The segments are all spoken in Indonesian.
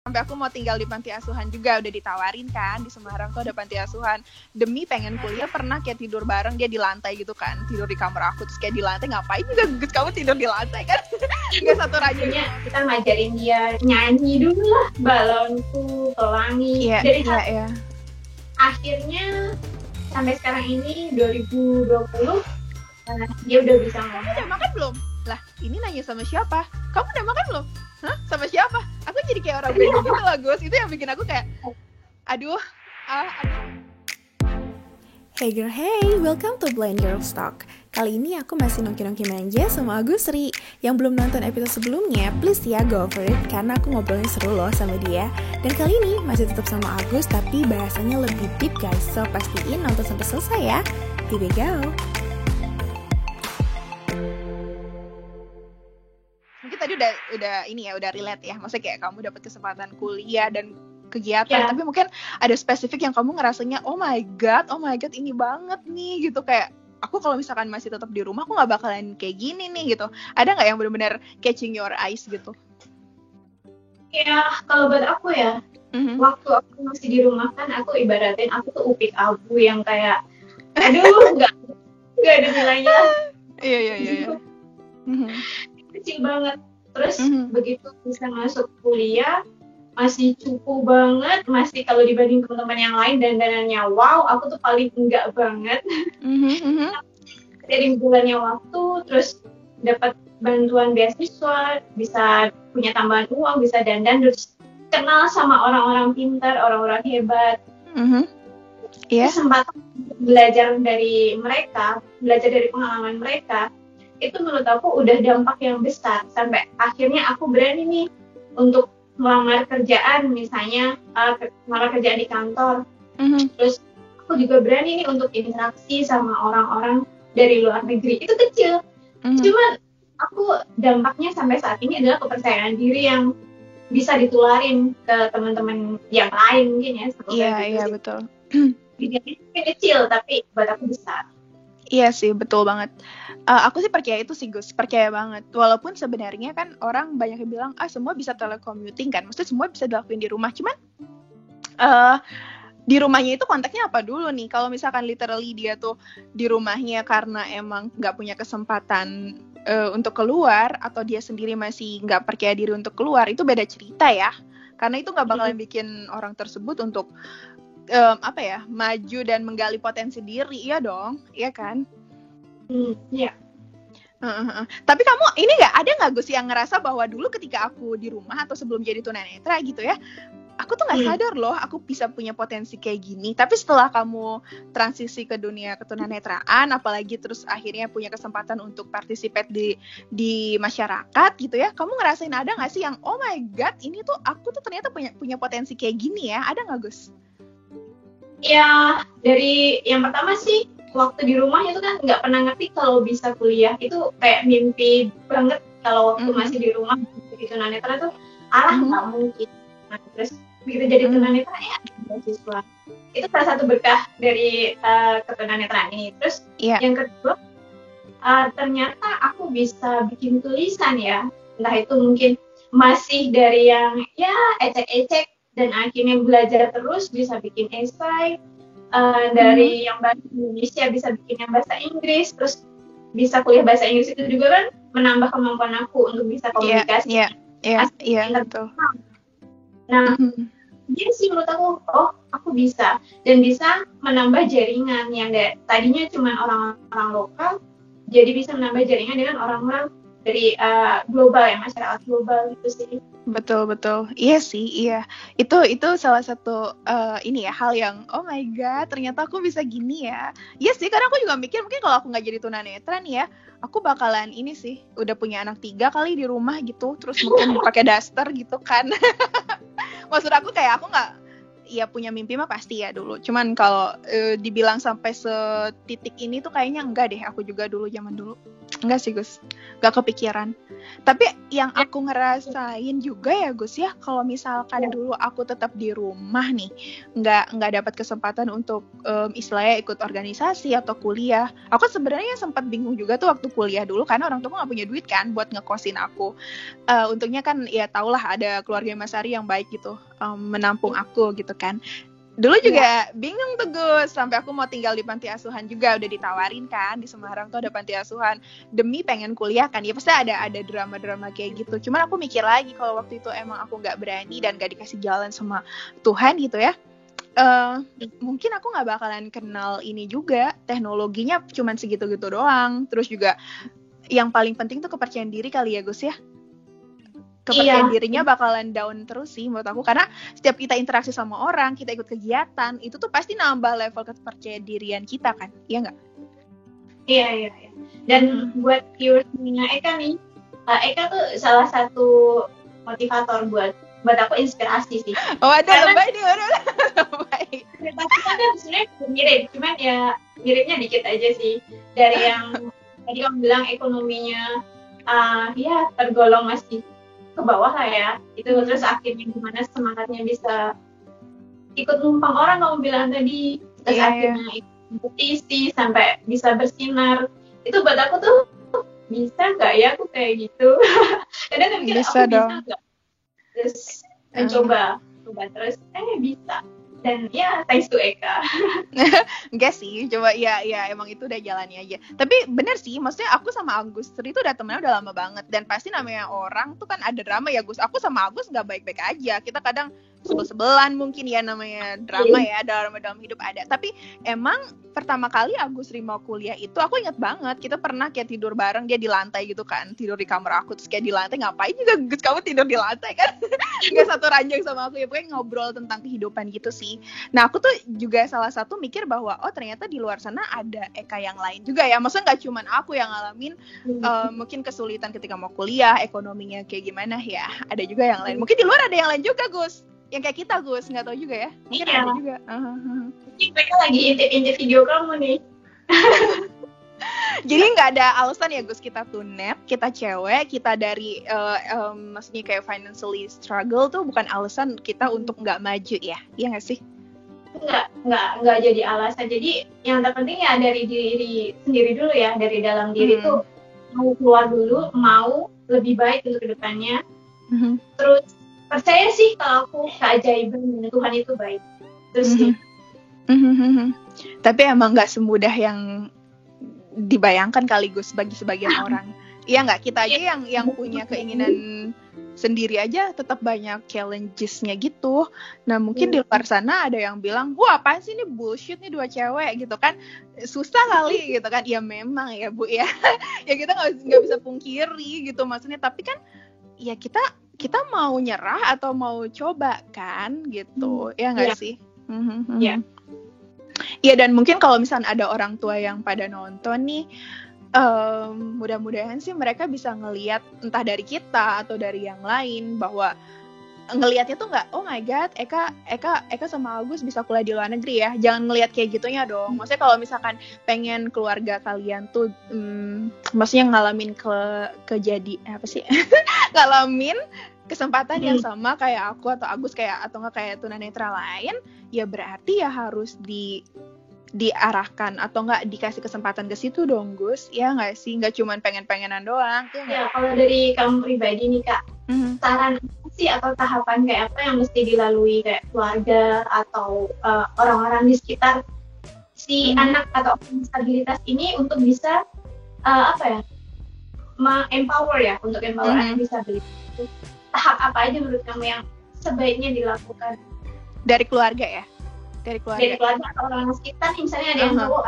sampai aku mau tinggal di panti asuhan juga, udah ditawarin kan di Semarang tuh ada panti asuhan. Demi pengen kuliah pernah kayak tidur bareng dia di lantai gitu kan, tidur di kamar aku terus kayak di lantai ngapain juga Gus kamu tidur di lantai kan? Nggak satu ranjangnya. Kita ngajarin dia nyanyi dulu lah, Balonku, Pelangi. Iya, Dari iya. Akhirnya sampai sekarang ini 2020 dia udah bisa ngomong. Kamu udah makan belum? Lah ini nanya sama siapa? Kamu udah makan belum? Hah? Sama siapa? Aku jadi kayak orang bego gitu lah Gus. Itu yang bikin aku kayak aduh. Hey girl, hey, welcome to Blind Girls Talk. Kali ini aku masih nongki-nongki manja sama Agusri. Yang belum nonton episode sebelumnya, please ya go for it, karena aku ngobrolnya seru loh sama dia. Dan kali ini masih tetap sama Agus, tapi bahasanya lebih deep guys. So pastiin nonton sampai selesai ya. Here we go. Mungkin tadi udah relate ya. Maksudnya kayak kamu dapat kesempatan kuliah dan kegiatan, tapi mungkin ada spesifik yang kamu ngerasanya oh my god ini banget nih gitu, kayak aku kalau misalkan masih tetap di rumah aku nggak bakalan kayak gini nih gitu. Ada nggak yang benar-benar catching your eyes gitu? Ya kalau buat aku ya, waktu aku masih di rumah kan aku ibaratin aku tuh upik abu yang kayak aduh nggak ada nilainya. Iya. Kecil banget. Terus begitu bisa masuk kuliah masih cukup banget, masih kalau dibanding teman-teman yang lain dandanannya wow, aku tuh paling enggak banget. Dari bulannya waktu, terus dapat bantuan beasiswa, bisa punya tambahan uang, bisa dandan, terus kenal sama orang-orang pintar, orang-orang hebat. Kesempatan belajar dari mereka, belajar dari pengalaman mereka, itu menurut aku udah dampak yang besar. Sampai akhirnya aku berani nih untuk melamar kerjaan, misalnya melamar kerjaan di kantor. Terus aku juga berani nih untuk interaksi sama orang-orang dari luar negeri. Itu kecil, cuman aku dampaknya sampai saat ini adalah kepercayaan diri yang bisa ditularin ke teman-teman yang lain mungkin ya. Iya betul. Jadi kecil tapi buat aku besar. Iya sih, betul banget. Aku sih percaya itu sih Gus, percaya banget. Walaupun sebenarnya kan orang banyak yang bilang, semua bisa telecommuting kan, maksudnya semua bisa dilakuin di rumah. Cuman di rumahnya itu konteksnya apa dulu nih? Kalau misalkan literally dia tuh di rumahnya karena emang nggak punya kesempatan untuk keluar, atau dia sendiri masih nggak percaya diri untuk keluar, itu beda cerita ya. Karena itu nggak bakalan bikin orang tersebut untuk maju dan menggali potensi diri, iya dong, iya kan? Iya. Tapi kamu ini ada nggak Gus yang ngerasa bahwa dulu ketika aku di rumah atau sebelum jadi tunanetra gitu ya, aku tuh nggak sadar loh aku bisa punya potensi kayak gini. Tapi setelah kamu transisi ke dunia ketunanetraan, apalagi terus akhirnya punya kesempatan untuk participate di masyarakat gitu ya, kamu ngerasain ada nggak sih yang oh my god ini tuh aku tuh ternyata punya potensi kayak gini ya? Ada nggak Gus? Ya, dari yang pertama sih, waktu di rumah itu kan nggak pernah ngerti kalau bisa kuliah. Itu kayak mimpi banget kalau waktu masih di rumah. Begitu tunanetra tuh, nggak mungkin. Nah, terus begitu jadi tunanetra, beasiswa. Itu salah satu berkah dari ketunanetraan ini. Terus yang kedua, ternyata aku bisa bikin tulisan ya. Entah itu mungkin masih dari yang ecek-ecek, dan akhirnya belajar terus bisa bikin esai, dari yang bahasa Indonesia bisa bikin yang bahasa Inggris, terus bisa kuliah bahasa Inggris itu juga kan menambah kemampuan aku untuk bisa komunikasi. Iya betul. Nah, dia sih menurut aku bisa, dan bisa menambah jaringan yang tadinya cuma orang-orang lokal, jadi bisa menambah jaringan dengan orang-orang dari global ya, masyarakat global gitu sih. Betul. Iya sih, iya. Itu salah satu hal yang oh my god, ternyata aku bisa gini ya. Iya sih, karena aku juga mikir mungkin kalau aku nggak jadi tunanetra nih ya, aku bakalan ini sih, udah punya anak 3 kali di rumah gitu, terus mungkin pakai daster gitu kan. Maksud aku kayak aku nggak ya punya mimpi mah pasti ya dulu. Cuman kalau dibilang sampai setitik ini tuh kayaknya enggak deh. Aku juga dulu zaman dulu enggak sih Gus, enggak kepikiran. Tapi yang aku ngerasain juga ya Gus ya, kalau misalkan dulu aku tetap di rumah nih, enggak dapat kesempatan untuk istilahnya ikut organisasi atau kuliah. Aku sebenarnya sempat bingung juga tuh waktu kuliah dulu, karena orang tua nggak punya duit kan buat ngekosin aku. Untungnya kan ya taulah ada keluarga Mas Ari yang baik gitu, menampung aku gitu kan. Dulu juga bingung tuh Gus, sampai aku mau tinggal di panti asuhan juga, udah ditawarin kan di Semarang tuh ada panti asuhan demi pengen kuliah kan. Ya pasti ada drama-drama kayak gitu. Cuman aku mikir lagi kalau waktu itu emang aku nggak berani dan nggak dikasih jalan sama Tuhan gitu ya. Mungkin aku nggak bakalan kenal ini juga, teknologinya cuman segitu-gitu doang. Terus juga yang paling penting tuh kepercayaan diri kali ya Gus ya. Kepercayaan dirinya bakalan down terus sih menurut aku, karena setiap kita interaksi sama orang, kita ikut kegiatan, itu tuh pasti nambah level kepercayaan dirian kita kan, iya nggak? Iya. Dan buat viewersnya Eka nih, Eka tuh salah satu motivator buat aku, inspirasi sih. Oh ada lebay nih, lebay. Kita kan sebenarnya mirip, cuman ya miripnya dikit aja sih. Dari yang tadi kamu bilang ekonominya, ya tergolong masih ke bawah lah ya, itu terus akhirnya gimana semangatnya bisa ikut numpang orang kamu bilang tadi, terus akhirnya ikut kompetisi sampai bisa bersinar, itu buat aku tuh bisa nggak ya aku kayak gitu. Kadang mikir aku bisa nggak, terus mencoba terus bisa, dan ya thanks to Eka. Enggak sih, coba ya emang itu udah jalannya aja. Tapi bener sih, maksudnya aku sama Agus itu udah temennya udah lama banget, dan pasti namanya orang tuh kan ada drama ya Gus. Aku sama Agus nggak baik-baik aja, kita kadang sebel-sebelan mungkin ya, namanya drama ya, dalam hidup ada. Tapi emang pertama kali Agus Rimo kuliah itu aku inget banget, kita pernah kayak tidur bareng, dia di lantai gitu kan, tidur di kamar aku, terus kayak di lantai, ngapain juga Gus kamu tidur di lantai kan? Nggak satu ranjang sama aku ya, pokoknya ngobrol tentang kehidupan gitu sih. Nah aku tuh juga salah satu mikir bahwa oh ternyata di luar sana ada Eka yang lain juga ya, maksudnya nggak cuma aku yang ngalamin mungkin kesulitan ketika mau kuliah, ekonominya kayak gimana ya, ada juga yang lain. Mungkin di luar ada yang lain juga Gus, yang kayak kita Gus, nggak tahu juga ya, mungkin ada juga. Mungkin mereka lagi intip video kamu nih. Jadi nggak ada alasan ya Gus, kita tunet, kita cewek, kita dari maksudnya kayak financially struggle tuh bukan alasan kita untuk nggak maju ya, iya nggak sih? Nggak jadi alasan. Jadi yang terpenting ya dari diri sendiri dulu ya, dari dalam diri tuh mau keluar dulu, mau lebih baik untuk kedepannya. Terus percaya sih kalau aku keajaiban Tuhan itu baik. Terus sih. Tapi emang nggak semudah yang dibayangkan kali Gus bagi sebagian orang. Iya nggak, kita aja yang punya keinginan sendiri aja tetap banyak challenges-nya gitu. Nah mungkin di luar sana ada yang bilang, wah apaan sih ini bullshit nih dua cewek gitu kan, susah kali gitu kan. Ya memang ya Bu ya, ya kita nggak bisa pungkiri gitu maksudnya. Tapi kan ya kita mau nyerah atau mau coba kan gitu, ya nggak sih? Iya, dan mungkin kalau misalnya ada orang tua yang pada nonton nih, mudah-mudahan sih mereka bisa ngelihat entah dari kita atau dari yang lain, bahwa ngelihatnya tuh nggak, oh my god, Eka sama Agus bisa kuliah di luar negeri ya, jangan ngelihat kayak gitunya dong. Maksudnya kalau misalkan pengen keluarga kalian tuh, maksudnya ngalamin ngalamin kesempatan yang sama kayak aku atau Agus atau nggak kayak tunanetra lain, ya berarti ya harus diarahkan atau nggak dikasih kesempatan ke situ dong Gus, ya nggak sih, nggak cuma pengen-pengenan doang. Ya kalau dari kamu pribadi nih Kak, saran sih atau tahapan kayak apa yang mesti dilalui kayak keluarga atau orang-orang di sekitar si anak atau disabilitas ini untuk bisa empower anak disabilitas itu, tahap apa aja menurut kamu yang sebaiknya dilakukan dari keluarga ya? Dari keluarga atau orang sekitar, misalnya ada yang cowok,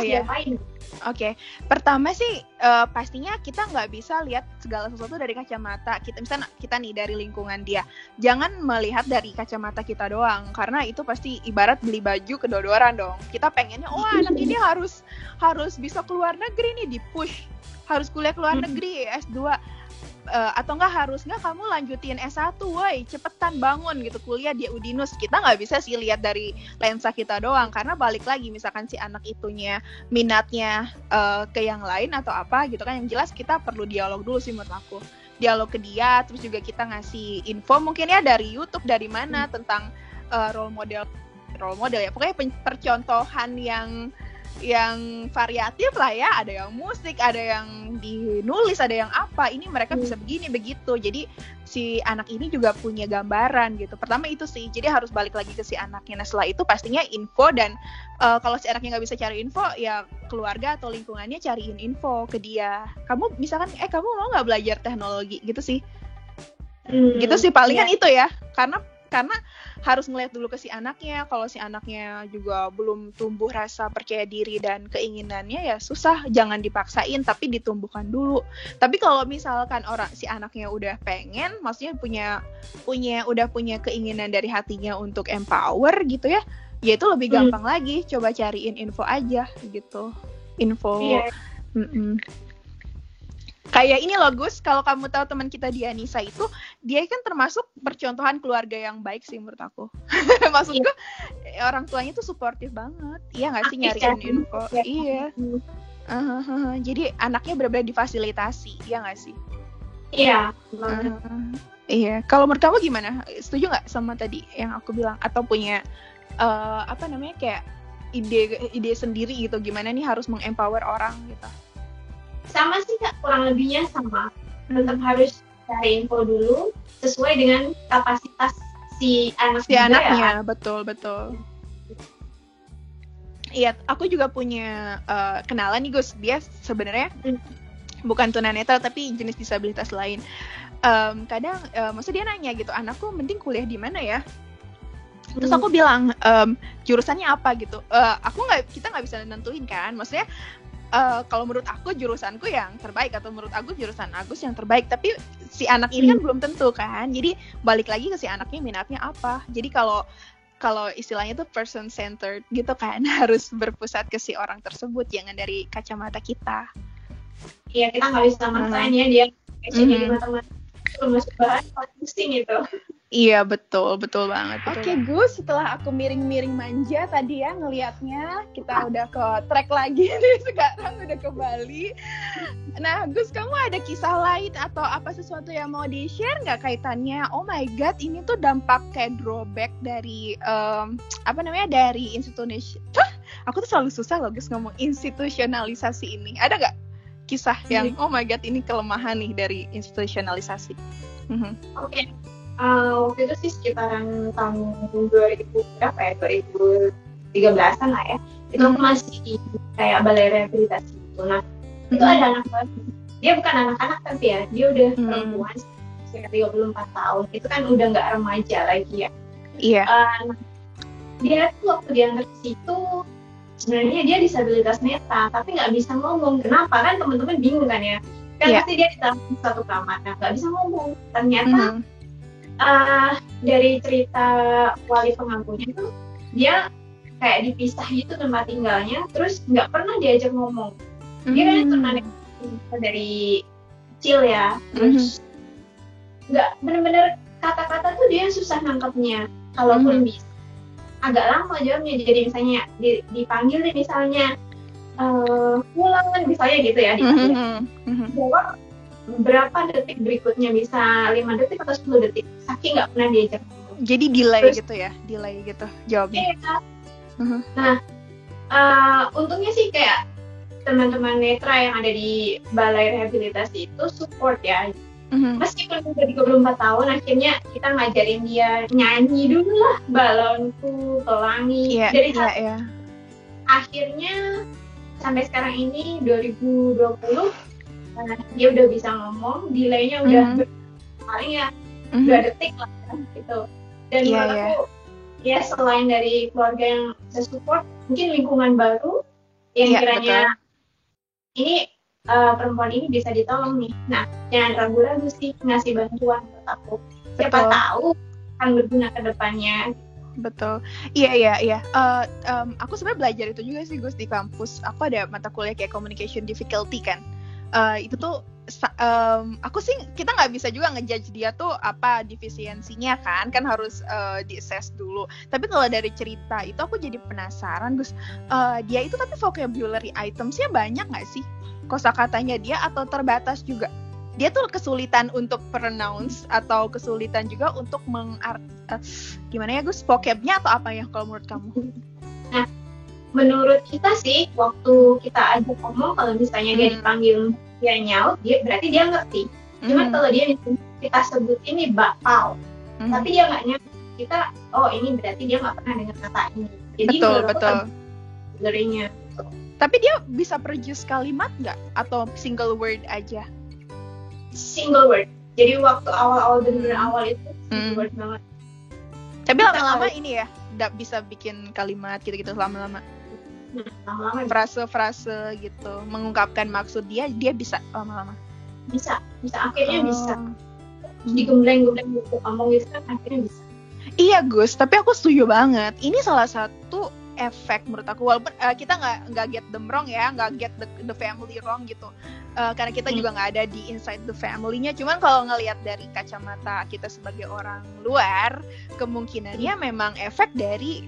diapain? Oke. Pertama sih pastinya kita nggak bisa lihat segala sesuatu dari kacamata kita. Misalnya kita nih dari lingkungan dia, jangan melihat dari kacamata kita doang, karena itu pasti ibarat beli baju kedua-duaan dong. Kita pengennya, anak ini harus bisa keluar negeri nih, di push harus kuliah keluar negeri S2. atau nggak harus nggak kamu lanjutin S1, woi cepetan bangun gitu kuliah di Udinus. Kita nggak bisa sih lihat dari lensa kita doang, karena balik lagi misalkan si anak itunya minatnya ke yang lain atau apa gitu kan. Yang jelas kita perlu dialog dulu sih menurut aku, dialog ke dia, terus juga kita ngasih info mungkin ya dari YouTube dari mana tentang role model ya, pokoknya percontohan yang variatif lah ya, ada yang musik, ada yang dinulis, ada yang apa, ini mereka bisa begini begitu, jadi si anak ini juga punya gambaran gitu. Pertama itu sih, jadi harus balik lagi ke si anaknya. Nah setelah itu pastinya info, dan kalau si anaknya nggak bisa cari info ya keluarga atau lingkungannya cariin info ke dia. Kamu misalkan kamu mau nggak belajar teknologi gitu sih, gitu sih palingan itu ya, karena harus ngeliat dulu ke si anaknya. Kalau si anaknya juga belum tumbuh rasa percaya diri dan keinginannya ya susah, jangan dipaksain tapi ditumbuhkan dulu. Tapi kalau misalkan si anaknya udah pengen, maksudnya udah punya keinginan dari hatinya untuk empower gitu ya itu lebih gampang lagi, coba cariin info aja gitu, info. Kayak ini loh Gus, kalau kamu tahu teman kita Dianisa itu, dia kan termasuk percontohan keluarga yang baik sih menurut aku. Maksudku orang tuanya tuh suportif banget, iya nggak sih, nyariin info. Iya. Jadi anaknya benar-benar difasilitasi, iya nggak sih? Iya. Iya. Kalau menurut kamu gimana? Setuju nggak sama tadi yang aku bilang? Atau punya kayak ide sendiri gitu, gimana nih harus mengempower orang gitu? Sama sih Kak, kurang lebihnya sama. Tetap harus cari info dulu sesuai dengan kapasitas si anaknya. Betul. Iya, aku juga punya kenalan nih Gus, dia sebenarnya bukan tunanetra tapi jenis disabilitas lain. Kadang maksudnya dia nanya gitu, anakku mending kuliah di mana ya? Terus aku bilang jurusannya apa gitu. Kita nggak bisa nentuin kan, maksudnya kalau menurut aku jurusanku yang terbaik, atau menurut aku jurusan Agus yang terbaik, tapi si anak ini kan belum tentu kan. Jadi balik lagi ke si anaknya minatnya apa. Jadi kalau istilahnya tuh person centered gitu kan, harus berpusat ke si orang tersebut, jangan dari kacamata kita. Iya, kita nggak bisa maksain ya dia jadi matematika masuk bahan pusing itu. Iya betul banget. Oke Gus, setelah aku miring-miring manja tadi ya ngelihatnya, kita udah ke track lagi nih, sekarang udah ke Bali. Nah Gus, kamu ada kisah lain atau apa sesuatu yang mau di-share nggak kaitannya? Oh my god, ini tuh dampak kayak drawback dari dari aku tuh selalu susah loh Gus ngomong institusionalisasi ini. Ada nggak kisah yang oh my god ini kelemahan nih dari institusionalisasi? Oke. Waktu itu sih sekitaran tahun 2013-an lah ya. Itu aku masih kayak balai rehabilitasi gitu. Nah, itu ada anak baru. Dia bukan anak-anak tapi ya, dia udah perempuan sekitar 34 tahun. Itu kan udah nggak remaja lagi ya. Iya. Dia tuh waktu diantar ke situ, sebenarnya dia disabilitas netra, tapi nggak bisa ngomong. Kenapa? Kan teman-teman bingung kan ya. Kan pasti dia ditaruh di satu kamar, nggak bisa ngomong. Ternyata dari cerita wali pengampunya itu dia kayak dipisah gitu tempat tinggalnya, terus nggak pernah diajak ngomong. Dia kan tunanetra dari kecil ya, terus nggak bener-bener kata-kata tuh dia susah nangkepnya. Kalaupun bisa agak lama jawabnya, jadi misalnya dipanggil nih misalnya pulang misalnya gitu ya, jawab berapa detik berikutnya, bisa 5 detik atau 10 detik, saking nggak pernah diajak. Jadi delay gitu jawabnya. Iya. Nah, untungnya sih kayak teman-teman netra yang ada di balai rehabilitasi itu support ya. Meskipun udah 34 tahun, akhirnya kita ngajarin dia nyanyi dulu lah, Balonku, Pelangi. Dari akhirnya sampai sekarang ini 2020 dia udah bisa ngomong, delaynya udah paling ya 2 detik lah gitu. Dan menurut aku ya selain dari keluarga yang bisa support, mungkin lingkungan baru yang kiranya ini perempuan ini bisa ditolong nih. Nah, jangan ragu-ragu sih ngasih bantuan buat aku. Siapa tahu akan berguna ke depannya. Betul. Iya. Aku sebenarnya belajar itu juga sih Gus di kampus. Aku ada mata kuliah kayak communication difficulty kan. Itu tuh aku sih kita nggak bisa juga ngejudge dia tuh apa defisiensinya kan harus di-assess dulu. Tapi kalau dari cerita itu aku jadi penasaran Gus, dia itu tapi vocabulary itemsnya banyak nggak sih kosakatanya dia atau terbatas juga? Dia tuh kesulitan untuk pronounce atau kesulitan juga untuk gimana ya Gus, vocabnya atau apa ya kalau menurut kamu? Nah, menurut kita sih waktu kita ajak ngomong kalau misalnya dia dipanggil dia nyaut, berarti dia ngerti. Cuman kalau dia kita sebut ini bakal, tapi dia nggak nyaut, kita ini berarti dia nggak pernah dengar kata ini. Jadi betul. Darinya. Tapi dia bisa produce kalimat nggak atau single word aja? Single word. Jadi waktu awal bener-bener awal itu single word banget. Tapi lama-lama ini ya, nggak bisa bikin kalimat gitu-gitu lama-lama. Frase-frase gitu mengungkapkan maksud dia bisa lama-lama bisa akhirnya bisa digembleng gitu ngomong gitu kan akhirnya bisa. Iya Gus, tapi aku setuju banget ini salah satu efek menurut aku, walaupun kita nggak get them wrong ya, nggak get the family wrong gitu, karena kita juga nggak ada di inside the family-nya. Cuman kalau ngelihat dari kacamata kita sebagai orang luar, kemungkinannya memang efek dari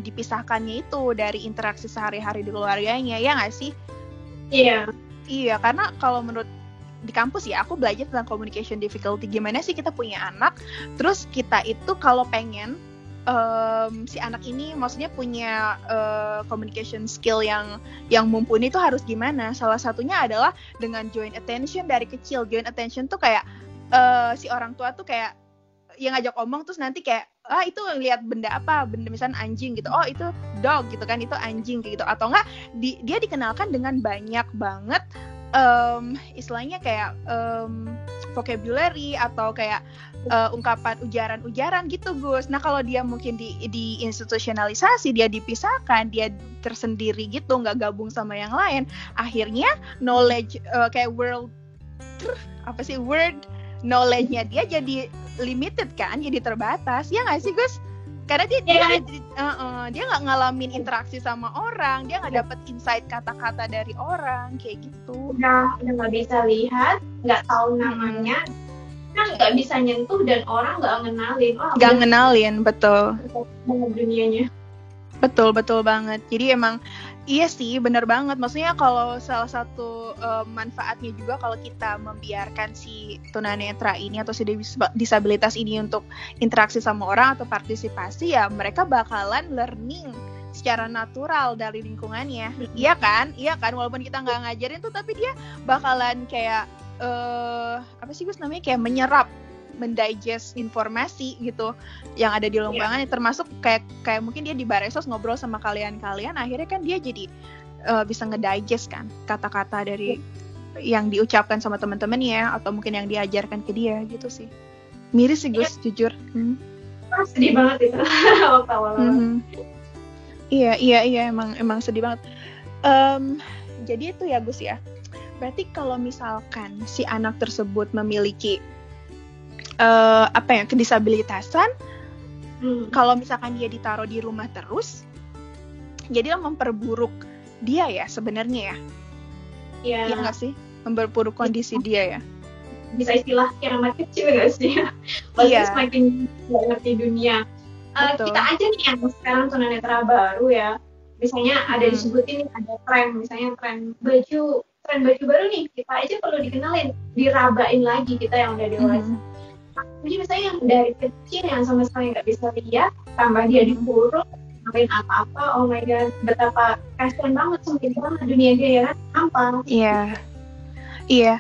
dipisahkannya itu dari interaksi sehari-hari di keluarganya, ya nggak sih? Iya, karena kalau menurut di kampus ya, aku belajar tentang communication difficulty, gimana sih kita punya anak, terus kita itu kalau pengen si anak ini maksudnya punya communication skill yang mumpuni itu harus gimana? Salah satunya adalah dengan joint attention dari kecil. Joint attention tuh kayak si orang tua tuh kayak yang ngajak omong terus nanti kayak itu lihat benda apa, benda misalnya anjing gitu, itu dog gitu kan, itu anjing gitu, atau enggak dia dikenalkan dengan banyak banget istilahnya kayak vocabulary atau kayak ungkapan ujaran-ujaran gitu Gus. Nah kalau dia mungkin di institusionalisasi, dia dipisahkan, dia tersendiri gitu, nggak gabung sama yang lain, akhirnya knowledge kayak word knowledge-nya dia jadi limited kan, jadi terbatas, ya nggak sih Gus? Karena dia nggak ngalamin interaksi sama orang, dia nggak dapet insight kata-kata dari orang kayak gitu. Udah nggak bisa lihat, nggak tahu namanya, kan nggak bisa nyentuh dan orang nggak ngenalin. Betul. Dunianya. Betul banget. Jadi emang iya sih, benar banget. Maksudnya kalau salah satu manfaatnya juga kalau kita membiarkan si tunanetra ini atau si disabilitas ini untuk interaksi sama orang atau partisipasi, ya mereka bakalan learning secara natural dari lingkungannya. Iya kan? Walaupun kita nggak ngajarin tuh, tapi dia bakalan kayak apa sih Gus namanya, kayak mendigest informasi gitu yang ada di lingkungannya, termasuk kayak mungkin dia di Baresos ngobrol sama kalian, akhirnya kan dia jadi bisa ngedigest kan kata-kata dari yang diucapkan sama teman-temannya atau mungkin yang diajarkan ke dia gitu sih. Miris sih Gus, jujur. Sedih banget itu waktu awal-awal. Iya, emang sedih banget. Jadi itu ya Gus ya. Berarti kalau misalkan si anak tersebut memiliki kedisabilitasan, kalau misalkan dia ditaruh di rumah terus, jadilah memperburuk dia ya sebenarnya ya. Iya nggak sih, memperburuk kondisi dia ya. Bisa istilah kiamat kecil nggak sih? Iya. Semakin nggak ngerti dunia. Kita aja nih yang sekarang tunanetra baru ya, misalnya ada disebutin ada tren, misalnya tren baju baru nih, kita aja perlu dikenalin, dirabain lagi kita yang udah dewasa. Jadi misalnya yang dari kecil yang sama sekali nggak bisa lihat, tambah dia dikurung, ngapain apa-apa, oh my god, betapa kasian banget, sempit banget dunia dia ya kan, hampa. Iya,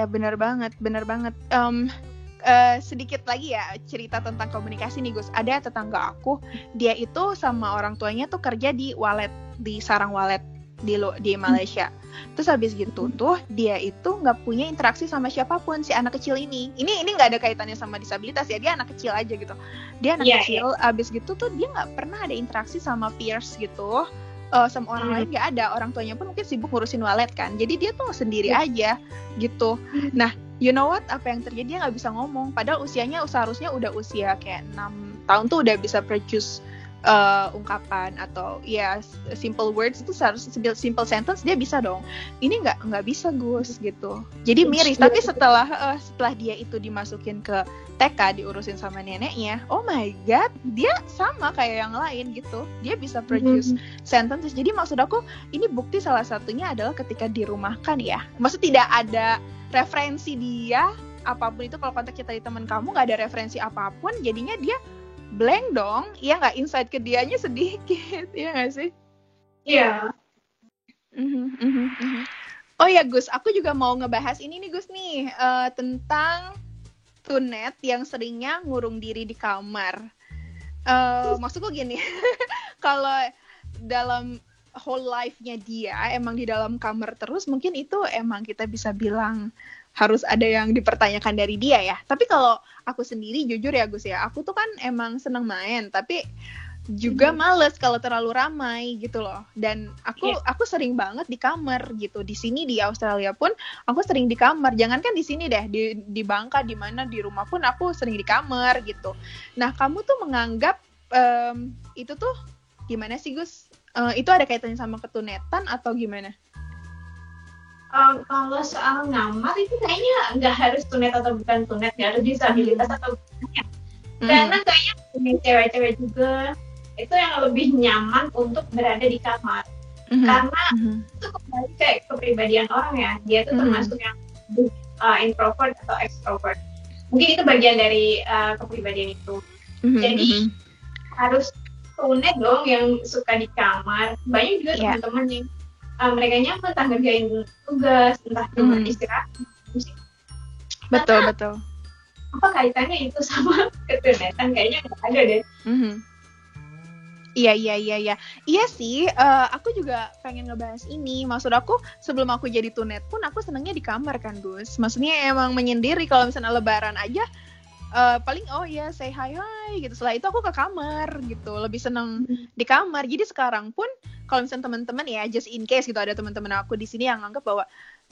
benar banget. Sedikit lagi ya cerita tentang komunikasi nih Gus. Ada tetangga aku, dia itu sama orang tuanya tuh kerja di sarang walet di Malaysia. Terus habis gitu tuh dia itu nggak punya interaksi sama siapapun, si anak kecil ini nggak ada kaitannya sama disabilitas ya, dia anak kecil aja gitu. Dia anak kecil, habis gitu tuh dia nggak pernah ada interaksi sama peers gitu, sama orang lain nggak ada. Orang tuanya pun mungkin sibuk ngurusin walet kan, jadi dia tuh sendiri aja gitu. Nah, you know what, apa yang terjadi, dia nggak bisa ngomong, padahal usianya seharusnya udah usia kayak 6 tahun tuh udah bisa produce ungkapan atau ya simple words itu harus simple sentence dia bisa dong. Ini nggak bisa Gus gitu. Jadi miris. Tapi setelah dia itu dimasukin ke TK diurusin sama neneknya, oh my god, dia sama kayak yang lain gitu. Dia bisa produce sentences. Jadi maksud aku ini bukti salah satunya adalah ketika dirumahkan ya. Maksud tidak ada referensi dia apapun itu, kalau kontak kita di teman kamu nggak ada referensi apapun, jadinya dia blank dong, iya nggak, insight ke dianya sedikit, iya nggak sih? Iya. Oh ya Gus, aku juga mau ngebahas ini nih Gus nih, tentang tunet yang seringnya ngurung diri di kamar. Maksudku gini, kalau dalam whole life-nya dia emang di dalam kamar terus, mungkin itu emang kita bisa bilang harus ada yang dipertanyakan dari dia ya. Tapi kalau aku sendiri jujur ya Gus ya, aku tuh kan emang seneng main, tapi juga males kalau terlalu ramai gitu loh. Dan aku sering banget di kamar gitu. Di sini di Australia pun aku sering di kamar. Jangankan di sini deh, di Bangka, di mana di rumah pun aku sering di kamar gitu. Nah, kamu tuh menganggap itu tuh gimana sih Gus? Itu ada kaitannya sama ketunetan atau gimana? Kalau soal ngamar itu kayaknya nggak harus tunet atau bukan tunet, nggak harus disabilitas atau bukan ya. Karena kayaknya cewek-cewek juga itu yang lebih nyaman untuk berada di kamar. Karena itu kembali kayak kepribadian orang ya. Dia tuh termasuk yang introvert atau extrovert. Mungkin itu bagian dari kepribadian itu. Jadi harus tunet dong yang suka di kamar. Banyak juga teman-teman yang mereka nyaman entah ngerjain tugas, entah cuma istirahat. Betul. Apa kaitannya itu sama ketunetan? Kayaknya nggak ada deh. Iya sih, aku juga pengen ngebahas ini. Maksud aku sebelum aku jadi tunet pun aku senangnya di kamar kan Gus. Maksudnya emang menyendiri. Kalau misalnya lebaran aja paling say hi gitu. Setelah itu aku ke kamar gitu, lebih seneng di kamar. Jadi sekarang pun kalau misalnya teman-teman ya, just in case gitu, ada teman-teman aku di sini yang anggap bahwa,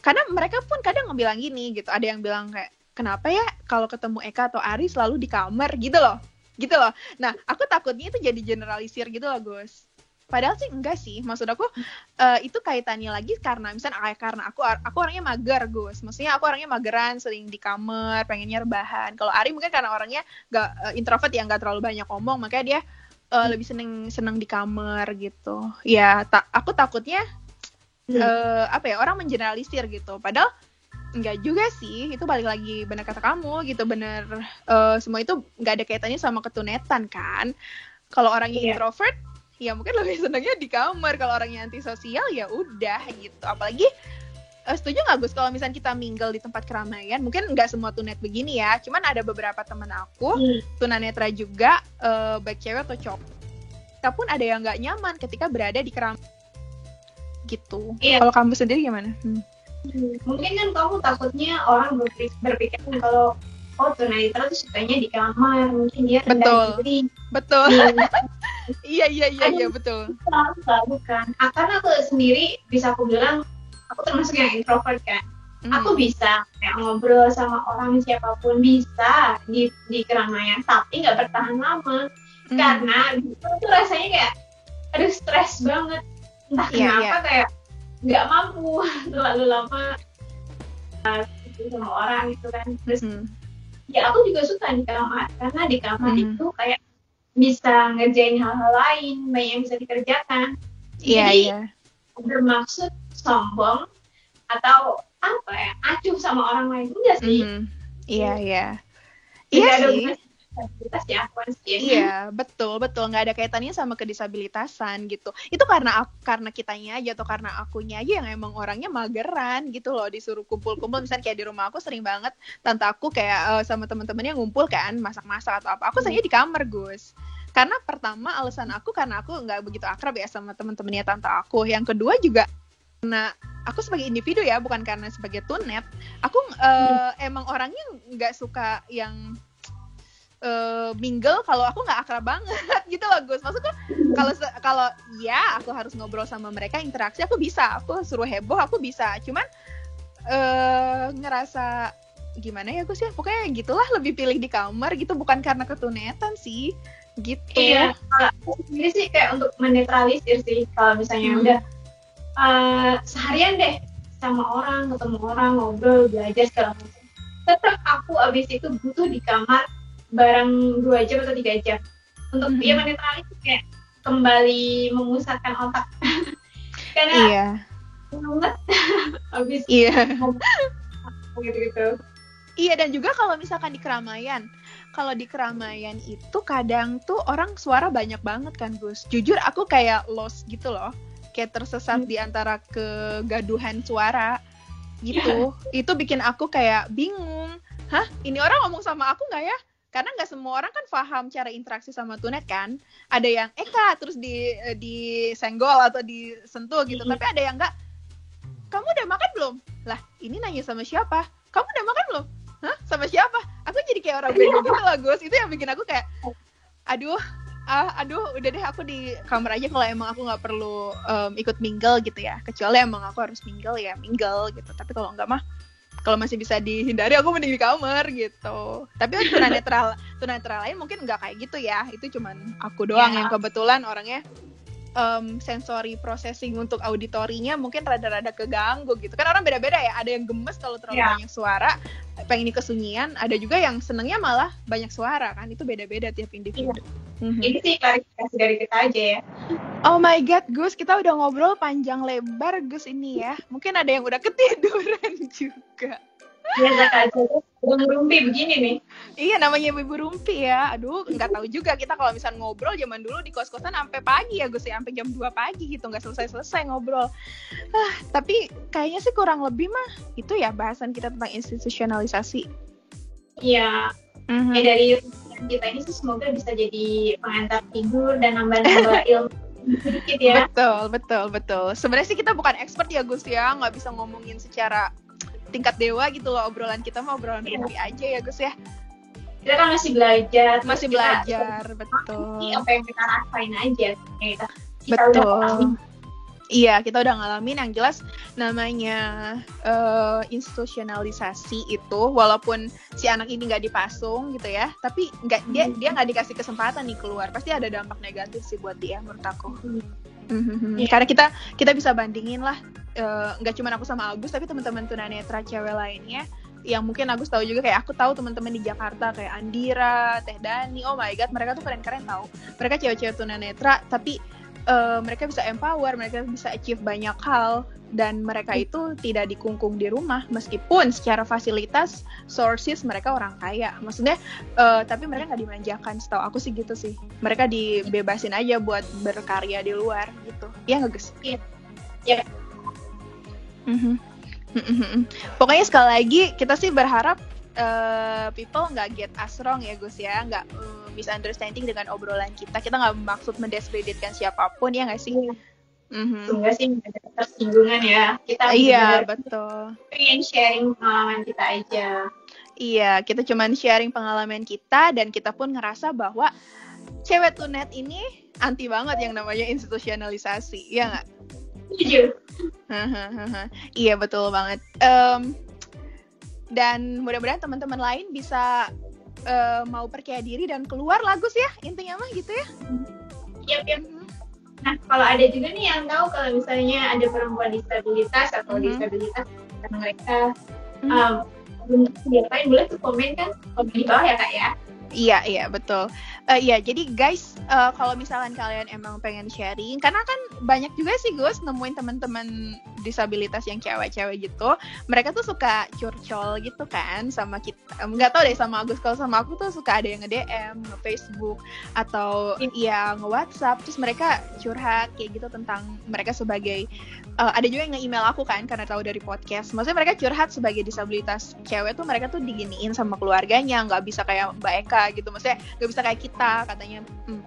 karena mereka pun kadang ngebilang gini gitu, ada yang bilang kayak, kenapa ya kalau ketemu Eka atau Ari selalu di kamar gitu loh. Nah, aku takutnya itu jadi generalisir gitu loh Gus. Padahal sih enggak sih, maksud aku itu kaitannya lagi karena misalnya karena aku orangnya mager Gus, maksudnya aku orangnya mageran, sering di kamar, pengennya rebahan. Kalau Ari mungkin karena orangnya nggak introvert ya, nggak terlalu banyak ngomong, makanya dia lebih seneng di kamar gitu. Ya aku takutnya orang mengeneralisir gitu, padahal enggak juga sih, itu balik lagi benar kata kamu gitu, bener semua itu nggak ada kaitannya sama ketunetan kan. Kalau orangnya introvert ya mungkin lebih senangnya di kamar, kalau orangnya antisosial ya udah gitu. Apalagi setuju nggak Gus kalau misalnya kita mingle di tempat keramaian, mungkin nggak semua tunet begini ya, cuman ada beberapa teman aku tunanetra juga, baik cewek atau cowok, kita pun ada yang nggak nyaman ketika berada di keramaian gitu. Kalau kamu sendiri gimana? Mungkin kan kamu takutnya orang berpikir kalau tunanetra tuh sukanya di kamar, mungkin dia rendah diri. Betul. Iya betul. Bukan. Karena aku sendiri bisa aku bilang aku termasuk yang introvert kan. Aku bisa kayak ngobrol sama orang siapapun, bisa di keramaian, tapi nggak bertahan lama. Karena itu tuh rasanya kayak aduh stres banget. Entah kenapa kayak nggak mampu terlalu lama sama orang gitu kan. Terus ya aku juga suka di kamar, karena di kamar itu kayak bisa ngerjain hal-hal lain, banyak yang bisa dikerjakan. Jadi bermaksud sombong atau apa ya, acuh sama orang lain enggak sih? Iya sih. Disabilitas ya, iya betul nggak ada kaitannya sama kedisabilitasan gitu. Itu karena kitanya aja atau karena akunya aja yang emang orangnya mageran gitu loh, disuruh kumpul-kumpul. Misalnya kayak di rumah aku sering banget tante aku kayak sama teman-temannya ngumpul kan, masak-masak atau apa, aku seringnya di kamar Gus. Karena pertama alasan aku karena aku nggak begitu akrab ya sama teman-temannya tante aku. Yang kedua juga karena aku sebagai individu ya, bukan karena sebagai tunet. Aku emang orangnya nggak suka yang mingle kalau aku nggak akrab banget gitu loh Gus. Maksudnya kalau ya aku harus ngobrol sama mereka, interaksi aku bisa, aku suruh heboh aku bisa. Cuman ngerasa gimana ya Gus ya, pokoknya gitulah, lebih pilih di kamar gitu, bukan karena ketunetan sih. gitu. Iya, kalau aku sendiri sih kayak untuk menetralisir sih. Kalau misalnya udah seharian deh sama orang, ketemu orang, ngobrol, belajar segala macam. Tetap aku abis itu butuh di kamar bareng 2 jam atau 3 jam untuk dia menetralisir, kayak kembali memusatkan otak. Karena Iya. banget abis Iya. gitu. Iya, dan juga kalau misalkan di keramaian. Kalau di keramaian itu kadang tuh orang suara banyak banget kan, Gus. Jujur aku kayak lost gitu loh. Kayak tersesat di antara kegaduhan suara gitu. Itu bikin aku kayak bingung. Hah? Ini orang ngomong sama aku nggak ya? Karena nggak semua orang kan paham cara interaksi sama tunet kan. Ada yang Eka terus disenggol atau disentuh gitu. Tapi ada yang nggak. Kamu udah makan belum? Lah, ini nanya sama siapa? Kamu udah makan belum? Hah? Sama siapa? Aku jadi kayak orang bego gitu lah, Gus. Itu yang bikin aku kayak, aduh, udah deh aku di kamar aja kalau emang aku nggak perlu ikut mingle gitu ya. Kecuali emang aku harus mingle ya mingle gitu. Tapi kalau nggak mah, kalau masih bisa dihindari aku mending di kamar gitu. Tapi tunanetra lain mungkin nggak kayak gitu ya. Itu cuman aku doang yang kebetulan orangnya sensory processing untuk auditorinya mungkin rada-rada keganggu gitu. Kan orang beda-beda ya. Ada yang gemes kalau terlalu banyak suara, pengen kesunyian. Ada juga yang senengnya malah banyak suara kan. Itu beda-beda tiap individu. Ini sih klarifikasi dari kita aja ya. Oh my god, Gus, kita udah ngobrol panjang lebar, Gus, ini ya. Mungkin ada yang udah ketiduran juga. Biasa aja, udah ngerumpi begini nih. Iya, namanya ibu rumpi ya. Aduh, nggak tahu juga kita kalau misalnya ngobrol zaman dulu di kos-kosan sampai pagi ya, Gus, ya, sampai jam 2 pagi gitu, nggak selesai-selesai ngobrol. Tapi kayaknya sih kurang lebih mah itu ya bahasan kita tentang institusionalisasi. Iya. Ya dari kita ini sih semoga bisa jadi pengantar tidur dan nambah-nambah ilmu sedikit ya. Betul. Sebenarnya sih kita bukan expert ya, Gus, ya, nggak bisa ngomongin secara tingkat dewa gitu loh. Obrolan kita mah obrolan rumpi aja ya, Gus, ya. Kita kan masih belajar. Betul. Apa yang kita rasain aja. Kita betul. Iya, kita udah ngalamin. Yang jelas namanya institusionalisasi itu, walaupun si anak ini nggak dipasung gitu ya, tapi dia nggak dikasih kesempatan nih keluar, pasti ada dampak negatif sih buat dia menurut aku. Karena kita bisa bandingin lah, nggak cuma aku sama Agus, tapi teman-teman tunanetra cewek lainnya yang mungkin Agus tahu juga. Kayak aku tahu teman-teman di Jakarta kayak Andira, Teh Dani, oh my god, mereka tuh keren-keren tahu. Mereka cewek-cewek tunanetra, tapi mereka bisa empower, mereka bisa achieve banyak hal, dan mereka itu tidak dikungkung di rumah, meskipun secara fasilitas, sources mereka orang kaya, maksudnya, tapi mereka nggak dimanjakan, setahu aku sih gitu sih. Mereka dibebasin aja buat berkarya di luar gitu, ya nggak, Gus? Iya. Pokoknya sekali lagi kita sih berharap people nggak get us wrong ya, Gus, ya, nggak misunderstanding dengan obrolan kita nggak bermaksud mendiskreditkan siapapun, ya nggak sih? Semoga sih ada tersinggungan ya. Kita betul. Pengen sharing pengalaman kita aja. Iya, kita cuman sharing pengalaman kita, dan kita pun ngerasa bahwa cewek tunet ini anti banget yang namanya institusionalisasi, ya nggak? Setuju. Iya, betul banget. Dan mudah-mudahan teman-teman lain bisa mau percaya diri dan keluar lah, Gus, ya, intinya mah gitu ya. Yap. Nah, kalau ada juga nih yang tahu kalau misalnya ada perempuan disabilitas atau disabilitas karena mereka belum diapain, boleh tuh komen di bawah ya, Kak, ya. Iya, betul. Jadi guys, kalau misalkan kalian emang pengen sharing, karena kan banyak juga sih, Gus, nemuin teman-teman disabilitas yang cewek-cewek gitu, mereka tuh suka curcol gitu kan sama kita. Nggak tahu deh sama Agus, kalau sama aku tuh suka ada yang nge-DM, nge-Facebook, atau ya nge-WhatsApp, terus mereka curhat kayak gitu tentang mereka sebagai, ada juga yang nge-email aku kan, karena tahu dari podcast. Maksudnya mereka curhat sebagai disabilitas cewek tuh, mereka tuh diginiin sama keluarganya, nggak bisa kayak Mbak Eka gitu, maksudnya nggak bisa kayak kita, katanya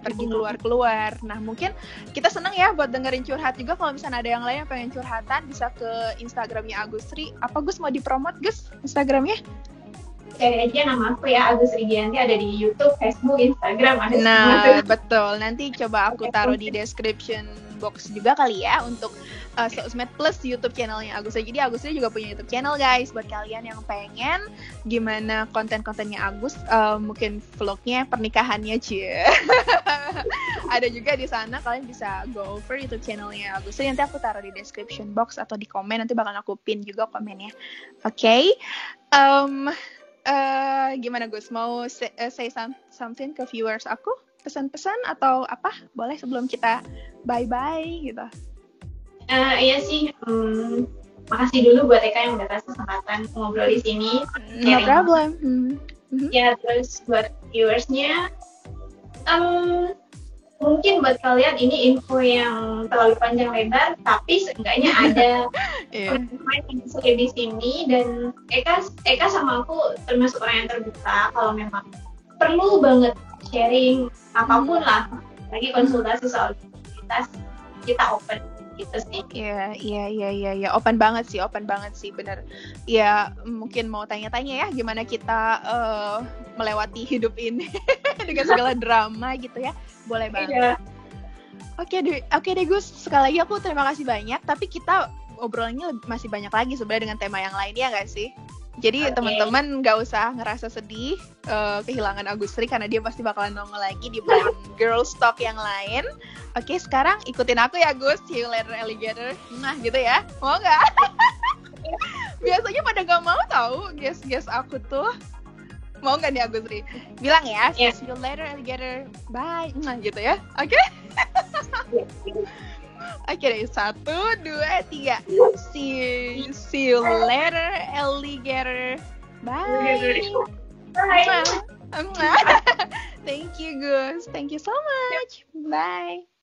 pergi keluar. Nah, mungkin kita seneng ya buat dengerin curhat juga. Kalau misalnya ada yang lain yang pengen curhatan, bisa ke Instagramnya Agusri. Apa, Gus, mau dipromot, Gus, Instagramnya? cari aja nama aku ya, Agus Rigianti, ada di YouTube, Facebook, Instagram, ada semua Nah, tuh. betul. Nanti coba aku taruh di description box juga kali ya untuk Sosmed plus YouTube channelnya Agusri. Jadi Agusri juga punya YouTube channel guys, buat kalian yang pengen gimana konten-kontennya Agus, mungkin vlognya, pernikahannya cie. Ada juga di sana, kalian bisa go over YouTube channelnya Agusri. Nanti aku taruh di description box atau di komen, nanti bakal aku pin juga komennya. Oke. Gimana Gus, mau say something ke viewers aku? Pesan-pesan atau apa? Boleh sebelum kita bye-bye gitu. Iya sih, makasih dulu buat Eka yang udah kasih kesempatan ngobrol di sini. No problem. Ya, terus buat viewersnya, mungkin buat kalian ini info yang terlalu panjang lebar, tapi seenggaknya ada pemain yang bisa di sini, dan Eka sama aku termasuk orang yang terbuka kalau memang perlu banget sharing apapun lah, lagi konsultasi soal disabilitas, kita open gitu sih. Iya, open banget sih, bener. Ya, mungkin mau tanya-tanya ya, gimana kita melewati hidup ini dengan segala drama gitu ya, boleh banget. Iya. Oke deh Gus, sekali lagi aku terima kasih banyak, tapi kita obrolannya masih banyak lagi sebenarnya dengan tema yang lainnya nggak sih? Jadi teman-teman nggak usah ngerasa sedih kehilangan Agusri, karena dia pasti bakalan nongol lagi di Blind Girls Talk yang lain. Oke, sekarang ikutin aku ya Gus, see you later alligator. Nah gitu ya, mau nggak? Biasanya pada nggak mau tahu guys aku tuh. Mau nggak nih Agusri? Bilang ya, see you later alligator, bye. Nah gitu ya, oke? Oke deh, 1, 2, 3. See you later, alligator. Bye. Bye. Thank you, Gus. Thank you so much. Bye.